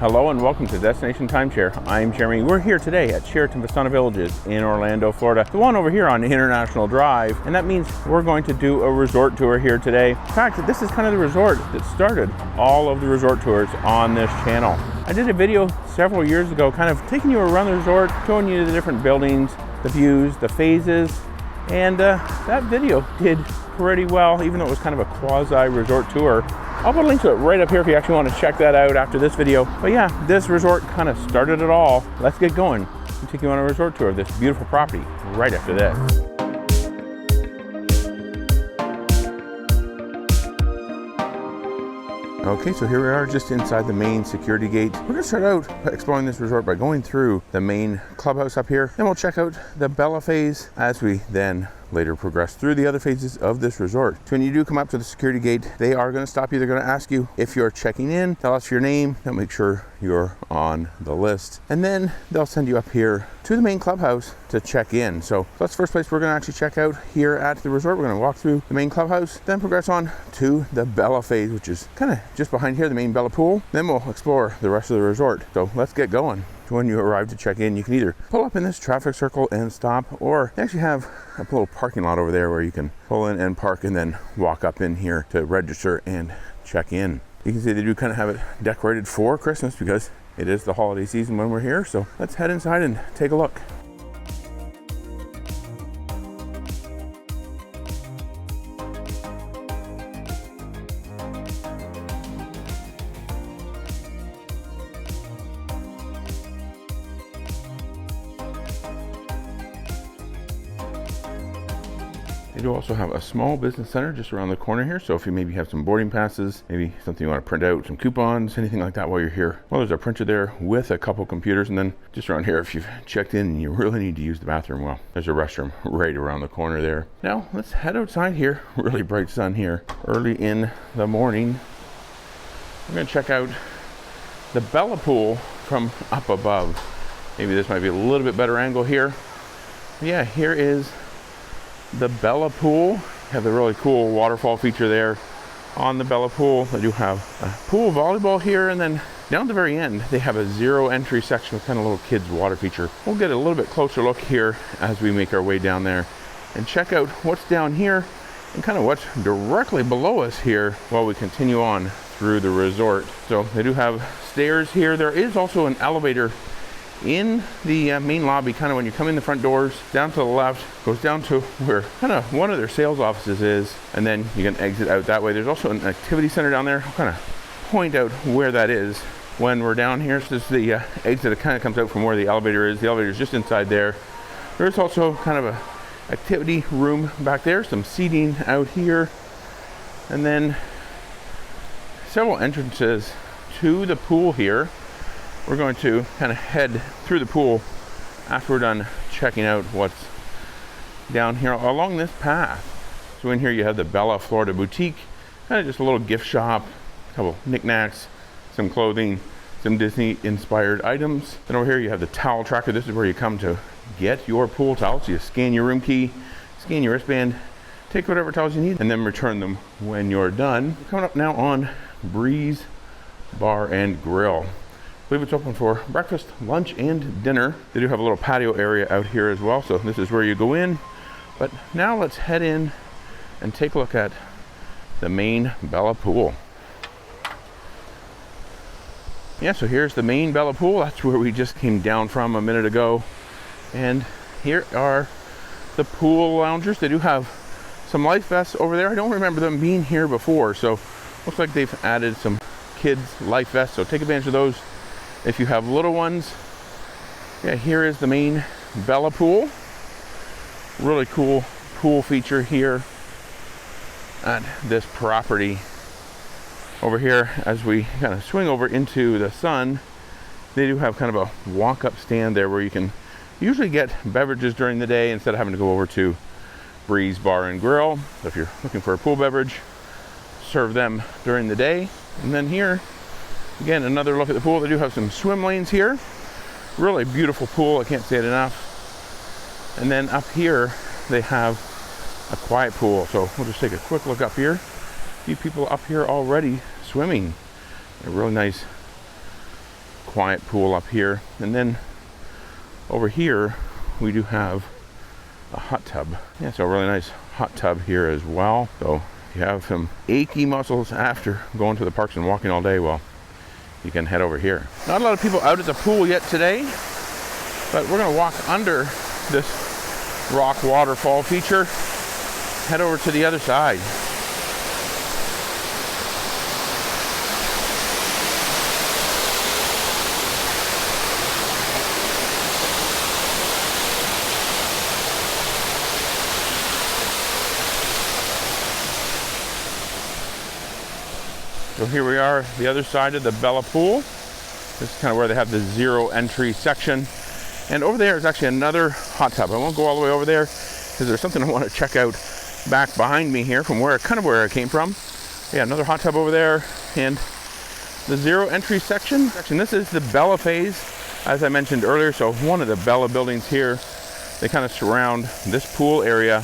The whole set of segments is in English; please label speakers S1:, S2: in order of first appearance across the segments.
S1: Hello and welcome to Destination Timeshare. I'm Jeremy. We're here today at Sheraton Vistana Villages in Orlando, Florida. The one over here on International Drive, and that means we're going to do a resort tour here today. In fact, this is kind of the resort that started all of the resort tours on this channel. I did a video several years ago kind of taking you around the resort, showing you the different buildings, the views, the phases, and that video did pretty well, even though it was kind of a quasi-resort tour. I'll put a link to it right up here if you actually want to check that out after this video. But yeah, this resort kind of started it all. Let's get going and take you on a resort tour of this beautiful property right after this. Okay, so here we are just inside the main security gate. We're gonna start out exploring this resort by going through the main clubhouse up here. Then we'll check out the Bella phase as we then later progress through the other phases of this resort. So when you do come up to the security gate, they are gonna stop you. They're gonna ask you if you're checking in, tell us your name, they'll make sure you're on the list. And then they'll send you up here to the main clubhouse to check in. So that's the first place we're gonna actually check out here at the resort. We're gonna walk through the main clubhouse, then progress on to the Bella phase, which is kind of just behind here, the main Bella pool. Then we'll explore the rest of the resort. So let's get going. When you arrive to check in, you can either pull up in this traffic circle and stop, or they actually have a little parking lot over there where you can pull in and park and then walk up in here to register and check in. You can see they do kind of have it decorated for Christmas because it is the holiday season when we're here. So let's head inside and take a look. They do also have a small business center just around the corner here. So if you maybe have some boarding passes, maybe something you want to print out, some coupons, anything like that while you're here. Well, there's a printer there with a couple computers. And then just around here, if you've checked in and you really need to use the bathroom, well, there's a restroom right around the corner there. Now let's head outside here. Really bright sun here early in the morning. I'm going to check out the Bella pool from up above. Maybe this might be a little bit better angle here. Yeah, here is the Bella pool. Have the really cool waterfall feature there on the Bella pool. They do have a pool volleyball here, and then down at the very end they have a zero entry section with kind of a little kids water feature. We'll get a little bit closer look here as we make our way down there and check out what's down here and kind of what's directly below us here while we continue on through the resort. So they do have stairs here. There is also an elevator in the main lobby, kind of when you come in the front doors, down to the left, goes down to where kind of one of their sales offices is, and then you can exit out that way. There's also an activity center down there. I'll kind of point out where that is when we're down here. So this is the exit. It kind of comes out from where the elevator is. The elevator is just inside there. There's also kind of a activity room back there, some seating out here, and then several entrances to the pool here. We're going to kind of head through the pool after we're done checking out what's down here along this path. So in here you have the Bella Florida boutique, kind of just a little gift shop, a couple knickknacks, some clothing, some Disney inspired items. Then over here you have the towel tracker. This is where you come to get your pool towels. You scan your room key, scan your wristband, take whatever towels you need, and then return them when you're done. Coming up now on Breeze Bar and Grill. I believe it's open for breakfast, lunch, and dinner. They do have a little patio area out here as well, so this is where you go in. But now let's head in and take a look at the main Bella pool. Yeah, so here's the main Bella pool. That's where we just came down from a minute ago. And here are the pool loungers. They do have some life vests over there. I don't remember them being here before, so looks like they've added some kids life vests, so take advantage of those if you have little ones. Yeah, here is the main Bella pool. Really cool pool feature here at this property. Over here, as we kind of swing over into the sun, they do have kind of a walk-up stand there where you can usually get beverages during the day instead of having to go over to Breeze Bar and Grill. So if you're looking for a pool beverage, serve them during the day. And then here, again, another look at the pool. They do have some swim lanes here. Really beautiful pool, I can't say it enough. And then up here, they have a quiet pool. So we'll just take a quick look up here. A few people up here already swimming. A really nice quiet pool up here. And then over here, we do have a hot tub. Yeah, so a really nice hot tub here as well. So if you have some achy muscles after going to the parks and walking all day, well, you can head over here. Not a lot of people out at the pool yet today, but we're gonna walk under this rock waterfall feature, head over to the other side. So here we are, the other side of the Bella Pool. This is kind of where they have the zero entry section. And over there is actually another hot tub. I won't go all the way over there because there's something I want to check out back behind me here from where I came from. Yeah, another hot tub over there and the zero entry section. This is the Bella phase, as I mentioned earlier. So one of the Bella buildings here, they kind of surround this pool area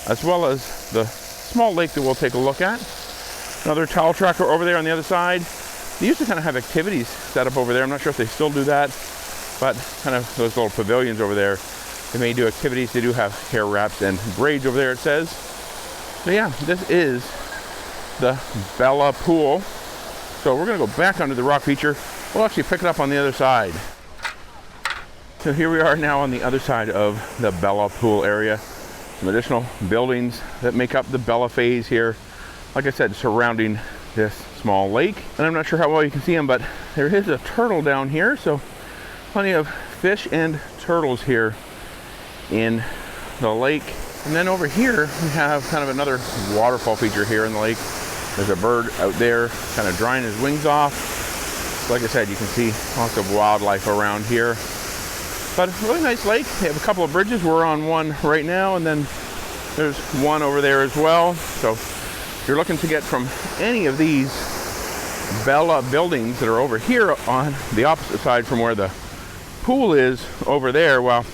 S1: as well as the small lake that we'll take a look at. Another towel tracker over there on the other side. They used to kind of have activities set up over there. I'm not sure if they still do that, but kind of those little pavilions over there. They may do activities. They do have hair wraps and braids over there, it says. So yeah, this is the Bella Pool. So we're gonna go back under the rock feature. We'll actually pick it up on the other side. So here we are now on the other side of the Bella Pool area. Some additional buildings that make up the Bella phase here. Like I said, surrounding this small lake. And I'm not sure how well you can see them, but there is a turtle down here. So plenty of fish and turtles here in the lake. And then over here, we have kind of another waterfall feature here in the lake. There's a bird out there kind of drying his wings off. Like I said, you can see lots of wildlife around here. But a really nice lake. They have a couple of bridges. We're on one right now, and then there's one over there as well. So if you're looking to get from any of these Bella buildings that are over here on the opposite side from where the pool is over there, well,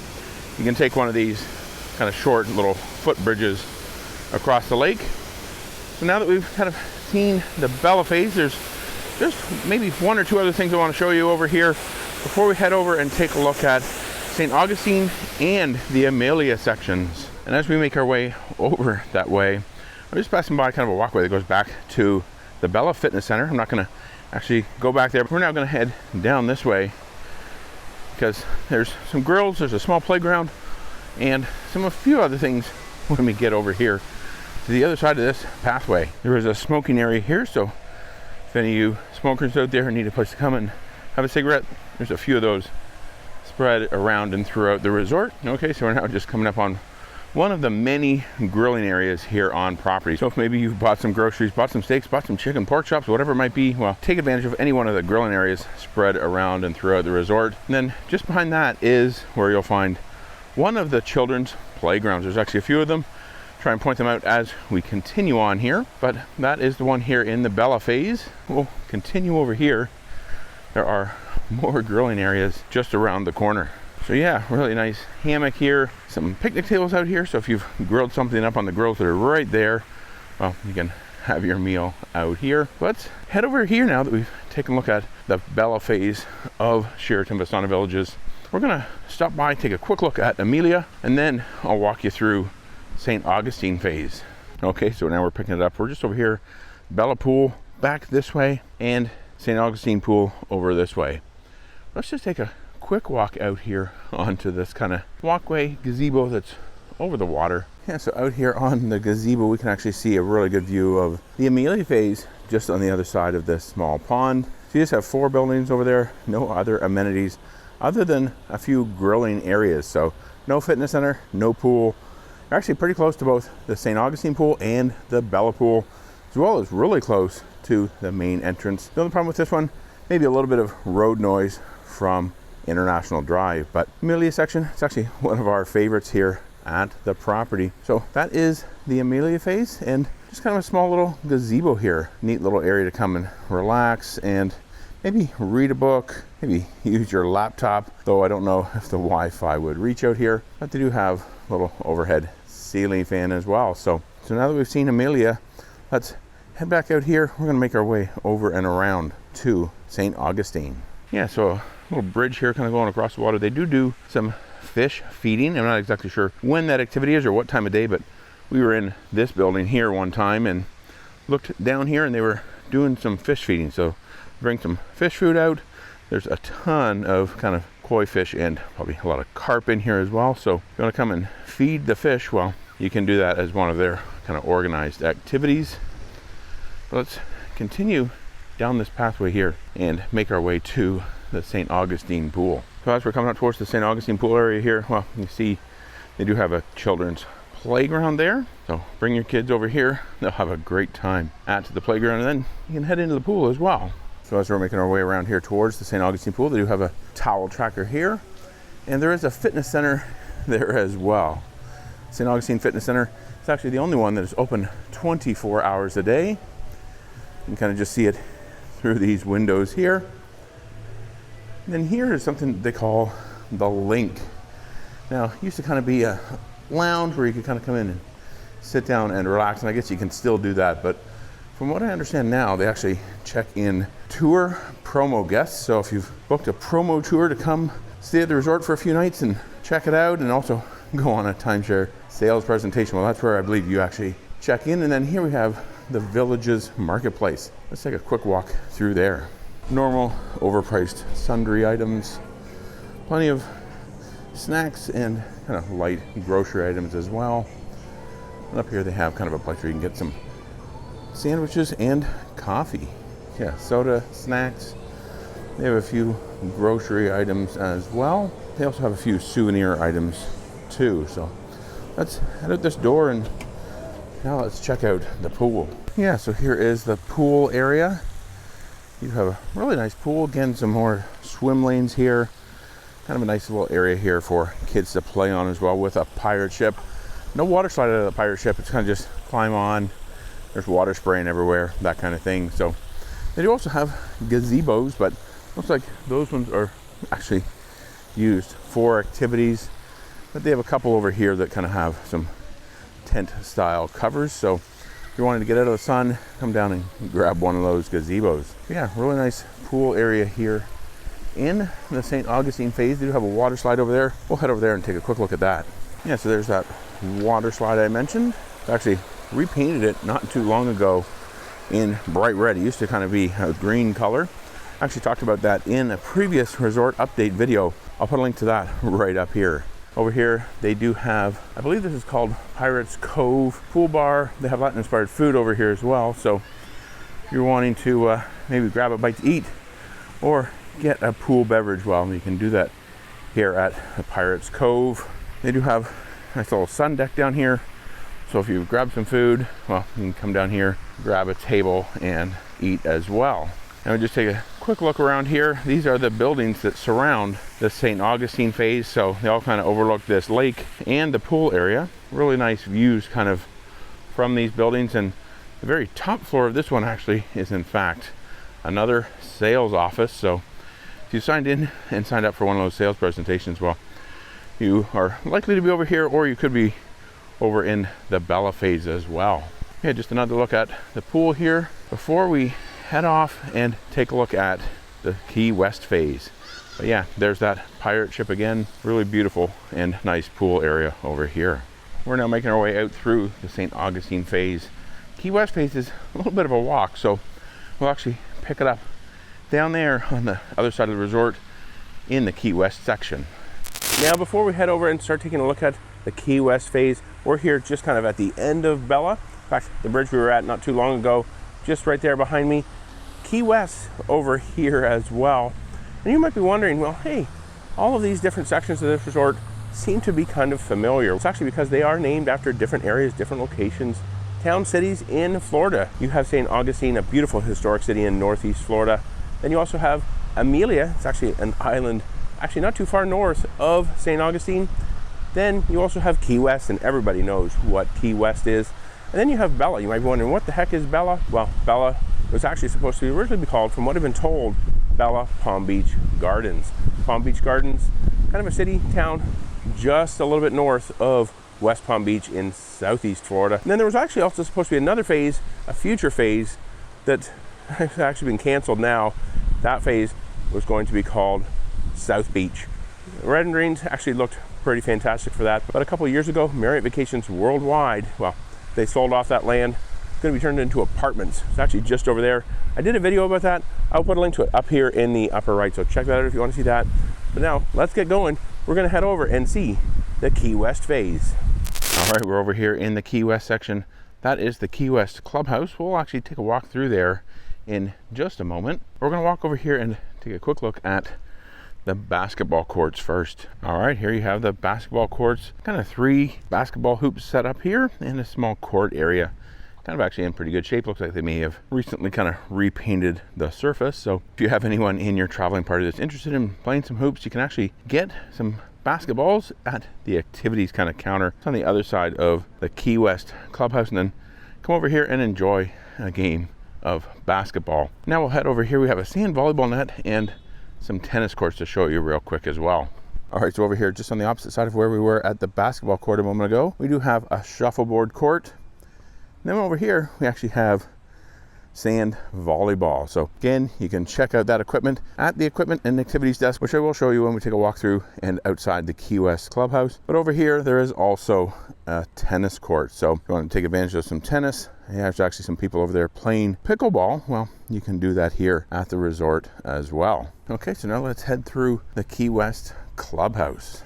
S1: you can take one of these kind of short little foot bridges across the lake. So now that we've kind of seen the Bella phase, there's maybe one or two other things I want to show you over here before we head over and take a look at St. Augustine and the Amelia sections. And as we make our way over that way, I'm just passing by kind of a walkway that goes back to the Bella Fitness Center. I'm not going to actually go back there, but we're now going to head down this way because there's some grills, there's a small playground, and a few other things when we get over here to the other side of this pathway. There is a smoking area here, so if any of you smokers out there need a place to come and have a cigarette, there's a few of those spread around and throughout the resort. Okay, so we're now just coming up on one of the many grilling areas here on property. So if maybe you've bought some groceries, bought some steaks, bought some chicken, pork chops, whatever it might be, well, take advantage of any one of the grilling areas spread around and throughout the resort. And then just behind that is where you'll find one of the children's playgrounds. There's actually a few of them. Try and point them out as we continue on here, but that is the one here in the Bella phase. We'll continue over here. There are more grilling areas just around the corner. So yeah, really nice hammock here. Some picnic tables out here. So if you've grilled something up on the grills that are right there, well, you can have your meal out here. Let's head over here now that we've taken a look at the Bella phase of Sheraton Vistana Villages. We're gonna stop by, take a quick look at Amelia, and then I'll walk you through St. Augustine phase. Okay, so now we're picking it up. We're just over here, Bella Pool back this way, and St. Augustine Pool over this way. Let's just take a quick walk out here onto this kind of walkway gazebo that's over the water. Yeah, so out here on the gazebo, we can actually see a really good view of the Amelia phase just on the other side of this small pond. So you just have 4 buildings over there, no other amenities other than a few grilling areas. So no fitness center, no pool. You're actually pretty close to both the St. Augustine pool and the Bella pool, as well as really close to the main entrance. The only problem with this one, maybe a little bit of road noise from International Drive, but Amelia section, it's actually one of our favorites here at the property. So that is the Amelia phase, and just kind of a small little gazebo here. Neat little area to come and relax and maybe read a book, maybe use your laptop, though I don't know if the Wi-Fi would reach out here, but they do have a little overhead ceiling fan as well. So now that we've seen Amelia, let's head back out here. We're gonna make our way over and around to St. Augustine. Yeah, so a little bridge here kind of going across the water. They do some fish feeding. I'm not exactly sure when that activity is or what time of day, but we were in this building here one time and looked down here and they were doing some fish feeding. So bring some fish food out. There's a ton of kind of koi fish and probably a lot of carp in here as well. So if you want to come and feed the fish, well, you can do that as one of their kind of organized activities. But let's continue down this pathway here and make our way to the St. Augustine pool. So as we're coming up towards the St. Augustine pool area here, well, you see they do have a children's playground there. So bring your kids over here. They'll have a great time at the playground, and then you can head into the pool as well. So as we're making our way around here towards the St. Augustine pool, they do have a towel tracker here, and there is a fitness center there as well. St. Augustine Fitness Center is actually the only one that is open 24 hours a day. You can kind of just see it through these windows here. And then here is something they call the Link. Now, it used to kind of be a lounge where you could kind of come in and sit down and relax, and I guess you can still do that, but from what I understand now, they actually check in tour promo guests. So if you've booked a promo tour to come stay at the resort for a few nights and check it out and also go on a timeshare sales presentation, well, that's where I believe you actually check in. And then here we have the Villages Marketplace. Let's take a quick walk through there. Normal, overpriced sundry items, plenty of snacks and kind of light grocery items as well. And up here they have kind of a place where you can get some sandwiches and coffee. Yeah, soda, snacks. They have a few grocery items as well. They also have a few souvenir items too. So let's head out this door and now let's check out the pool. Yeah, so here is the pool area. You have a really nice pool. Again, some more swim lanes here. Kind of a nice little area here for kids to play on as well with a pirate ship. No water slide out of the pirate ship. It's kind of just climb on. There's water spraying everywhere, that kind of thing. So they do also have gazebos, but looks like those ones are actually used for activities. But they have a couple over here that kind of have some tent style covers. So if you're wanting to get out of the sun, come down and grab one of those gazebos. But yeah, really nice pool area here in the St. Augustine phase. They do have a water slide over there. We'll head over there and take a quick look at that. Yeah, so there's that water slide I mentioned. Actually repainted it not too long ago in bright red. It used to kind of be a green color. I actually talked about that in a previous resort update video. I'll put a link to that right up here. Over here they do have, I believe this is called Pirates Cove pool bar. They have Latin inspired food over here as well. So if you're wanting to maybe grab a bite to eat or get a pool beverage, well, you can do that here at the Pirates Cove. They do have a nice little sun deck down here. So if you grab some food, well, you can come down here, grab a table and eat as well. And we'll just take a quick look around here. These are the buildings that surround the St. Augustine phase. So they all kind of overlook this lake and the pool area. Really nice views kind of from these buildings. And the very top floor of this one actually is in fact another sales office. So if you signed in and signed up for one of those sales presentations, well, you are likely to be over here, or you could be over in the Bella phase as well. Yeah, just another look at the pool here before we head off and take a look at the Key West phase. But yeah, there's that pirate ship again. Really beautiful and nice pool area over here. We're now making our way out through the St. Augustine phase. Key West phase is a little bit of a walk, so we'll actually pick it up down there on the other side of the resort in the Key West section. Now, before we head over and start taking a look at the Key West phase, we're here just kind of at the end of Bella. In fact, the bridge we were at not too long ago, just right there behind me. Key West over here as well. And you might be wondering, well, hey, all of these different sections of this resort seem to be kind of familiar. It's actually because they are named after different areas, different locations, town cities in Florida. You have St. Augustine, a beautiful historic city in Northeast Florida. Then you also have Amelia. It's actually an island, actually not too far north of St. Augustine. Then you also have Key West, and everybody knows what Key West is. And then you have Bella. You might be wondering, what the heck is Bella? Well, Bella was actually supposed to originally be called, from what I've been told, Bella Palm Beach Gardens. Palm Beach Gardens, kind of a city, town, just a little bit north of West Palm Beach in Southeast Florida. And then there was actually also supposed to be another phase, a future phase, that has actually been canceled now. That phase
S2: was going to be called South Beach. Red and Greens actually looked pretty fantastic for that. But a couple of years ago, Marriott Vacations Worldwide, well, they sold off that land. It's going to be turned into apartments. It's actually just over there. I did a video about that. I'll put a link to it up here in the upper right, so check that out if you want to see that. But now, let's get going. We're going to head over and see the Key West phase.
S1: All right, we're over here in the Key West section. That is the Key West Clubhouse. We'll actually take a walk through there in just a moment. We're going to walk over here and take a quick look at the basketball courts first. All right, here you have the basketball courts. Kind of 3 basketball hoops set up here in a small court area. Kind of actually in pretty good shape. Looks like they may have recently kind of repainted the surface. So if you have anyone in your traveling party that's interested in playing some hoops, you can actually get some basketballs at the activities kind of counter. It's on the other side of the Key West Clubhouse, and then come over here and enjoy a game of basketball. Now we'll head over here. We have a sand volleyball net and some tennis courts to show you real quick as well. All right, so over here, just on the opposite side of where we were at the basketball court a moment ago, we do have a shuffleboard court. And then over here, we actually have sand volleyball. So again, you can check out that equipment at the equipment and activities desk, which I will show you when we take a walk through and outside the Key West Clubhouse. But over here, there is also a tennis court. So if you want to take advantage of some tennis, there's actually some people over there playing pickleball. Well, you can do that here at the resort as well. Okay, so now let's head through the Key West Clubhouse.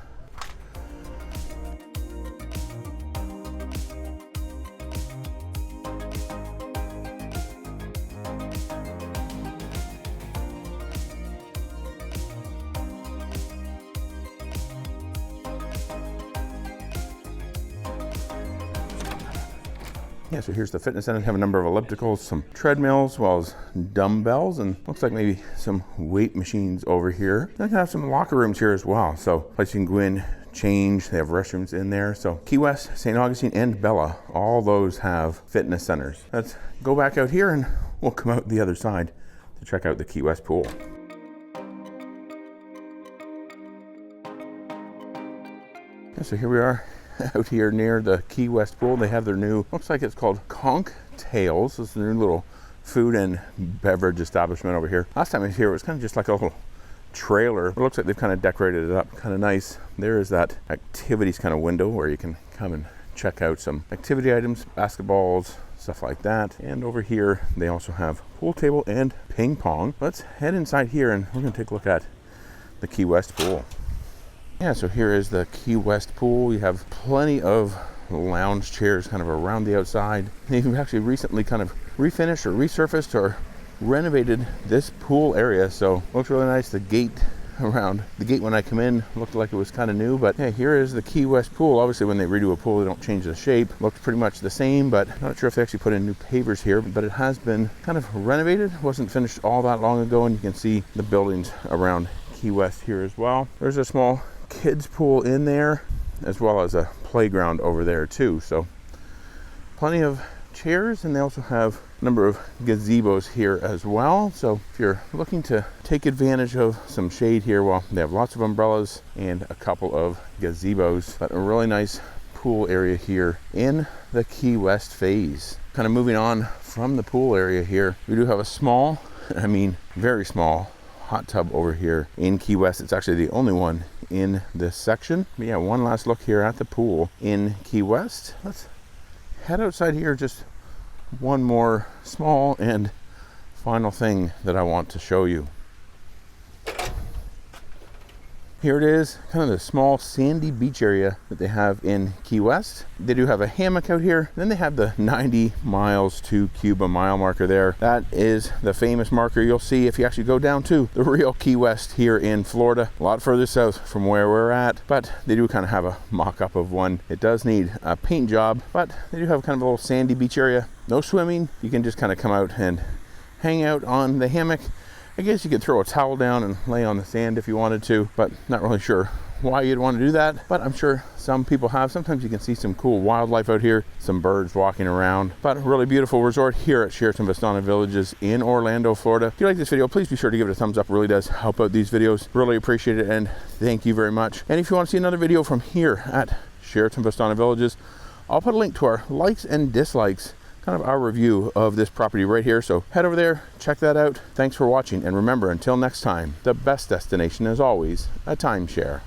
S1: Yeah, so here's the fitness center. They have a number of ellipticals, some treadmills, as well as dumbbells, and looks like maybe some weight machines over here. They have some locker rooms here as well. So place you can go in, change. They have restrooms in there. So Key West, St. Augustine, and Bella, all those have fitness centers. Let's go back out here and we'll come out the other side to check out the Key West pool. Yeah, so here we are out here near the Key West pool. They have their new, looks like it's called Conch Tales. This is their new little food and beverage establishment over here. Last time I was here, it was kind of just like a little trailer. It looks like they've kind of decorated it up kind of nice. There is that activities kind of window where you can come and check out some activity items, basketballs, stuff like that. And over here, they also have pool table and ping pong. Let's head inside here and we're going to take a look at the Key West pool. Yeah, so here is the Key West pool. You have plenty of lounge chairs kind of around the outside. They've actually recently kind of refinished or resurfaced or renovated this pool area, so looks really nice. The gate around the gate when I come in looked like it was kind of new, but yeah, here is the Key West pool. Obviously when they redo a pool, they don't change the shape. Looked pretty much the same, but not sure if they actually put in new pavers here, but it has been kind of renovated. Wasn't finished all that long ago, and you can see the buildings around Key West here as well. There's a small kids pool in there, as well as a playground over there too. So plenty of chairs, and they also have a number of gazebos here as well. So if you're looking to take advantage of some shade here, well, they have lots of umbrellas and a couple of gazebos, but a really nice pool area here in the Key West phase. Kind of moving on from the pool area here, we do have a small, I mean very small, hot tub over here in Key West. It's actually the only one in this section. But yeah, one last look here at the pool in Key West. Let's head outside here. Just one more small and final thing that I want to show you. Here it is, kind of the small sandy beach area that they have in Key West. They do have a hammock out here. Then they have the 90 miles to Cuba mile marker there. That is the famous marker you'll see if you actually go down to the real Key West here in Florida. A lot further south from where we're at, but they do kind of have a mock-up of one. It does need a paint job, but they do have kind of a little sandy beach area. No swimming. You can just kind of come out and hang out on the hammock. I guess you could throw a towel down and lay on the sand if you wanted to, but not really sure why you'd want to do that. But I'm sure some people have. Sometimes you can see some cool wildlife out here, some birds walking around. But a really beautiful resort here at Sheraton Vistana Villages in Orlando, Florida. If you like this video, please be sure to give it a thumbs up. It really does help out these videos. Really appreciate it, and thank you very much. And if you want to see another video from here at Sheraton Vistana Villages, I'll put a link to our likes and dislikes kind of our review of this property right here. So head over there, check that out. Thanks for watching, and remember, until next time, the best destination is always a timeshare.